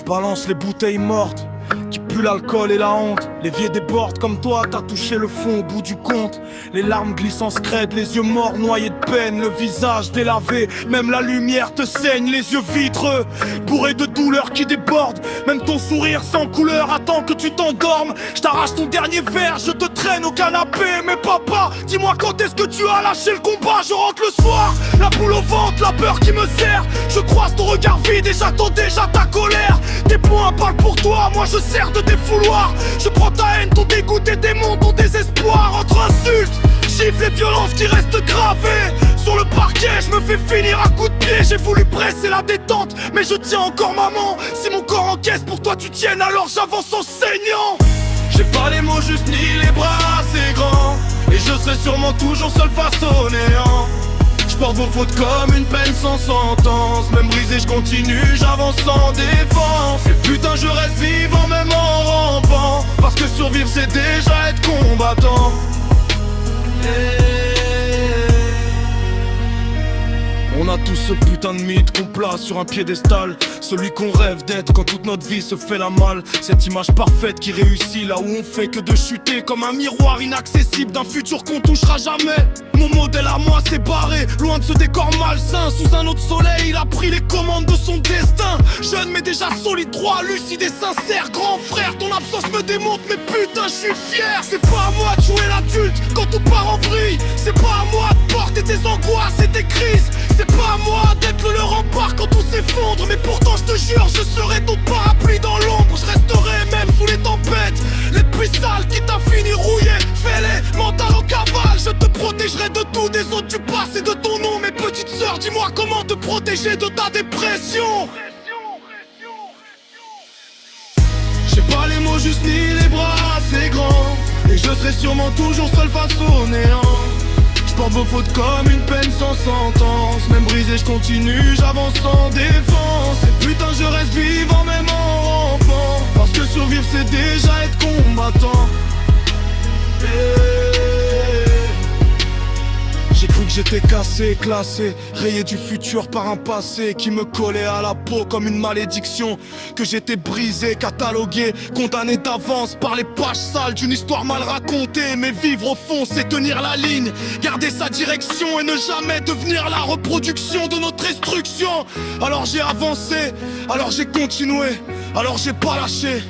balance les bouteilles mortes qui puent l'alcool et la honte. L'évier déborde comme toi, t'as touché le fond au bout du compte. Les larmes glissent en scred, les yeux morts noyés de peine, le visage délavé, même la lumière te saigne, les yeux vitreux, bourrés de douleur qui débordent. Même ton sourire sans couleur attend que tu t'endormes. Je t'arrache ton dernier verre, je te traîne au canapé. Mais papa, dis-moi quand est-ce que tu as lâché le combat. Je rentre le soir, la boule au ventre, la peur qui me serre. Je croise ton regard vide et j'attends déjà ta colère. Tes poings parlent pour toi, moi je sers de défouloir. Je prends ta haine, ton dégoût, tes démons, ton désespoir. Entre insultes, gifles et violences qui restent gravées sur le parquet, je me fais finir à coups de pied. J'ai voulu presser la détente, mais je tiens encore maman. Si mon corps encaisse, pour toi tu tiennes, alors j'avance en saignant. J'ai pas les mots justes ni les bras assez grands, et je serai sûrement toujours seul face au néant. Je porte vos fautes comme une peine sans sentence. Même brisé je continue, j'avance sans défense. Et putain je reste vivant même en rampant, parce que survivre c'est déjà être combattant. On a tous ce putain de mythe qu'on place sur un piédestal, celui qu'on rêve d'être quand toute notre vie se fait la malle. Cette image parfaite qui réussit là où on fait que de chuter, comme un miroir inaccessible d'un futur qu'on touchera jamais. Mon modèle à moi s'est barré, loin de ce décor malsain. Sous un autre soleil, il a pris les commandes de son destin. Jeune mais déjà solide, droit, lucide et sincère. Grand frère, ton absence me démonte, mais putain je suis fier. C'est pas à moi de jouer l'adulte quand tout part en vrille. C'est pas à moi de porter tes angoisses et tes crises. C'est pas à moi d'être le rempart quand tout s'effondre. Mais pourtant je te jure, je serai ton parapluie dans l'ombre. Je resterai même sous les tempêtes. Les pluies sales qui t'a fini rouillé, fais-les mental en cavale. Je te protégerai de tout, des autres du passé, de ton nom. Mes petites sœurs, dis-moi comment te protéger de ta dépression. J'ai pas les mots justes ni les bras assez grands, et je serai sûrement toujours seul face au néant. Je porte vos fautes comme une peine sans sentence. Même brisé je continue, j'avance sans défense. Et putain je reste vivant même en rampant, parce que survivre c'est déjà être combattant. J'ai cru que j'étais cassé, classé, rayé du futur par un passé qui me collait à la peau comme une malédiction. Que j'étais brisé, catalogué, condamné d'avance par les pages sales d'une histoire mal racontée. Mais vivre au fond c'est tenir la ligne, garder sa direction et ne jamais devenir la reproduction de notre destruction. Alors j'ai avancé, alors j'ai continué, alors j'ai pas lâché.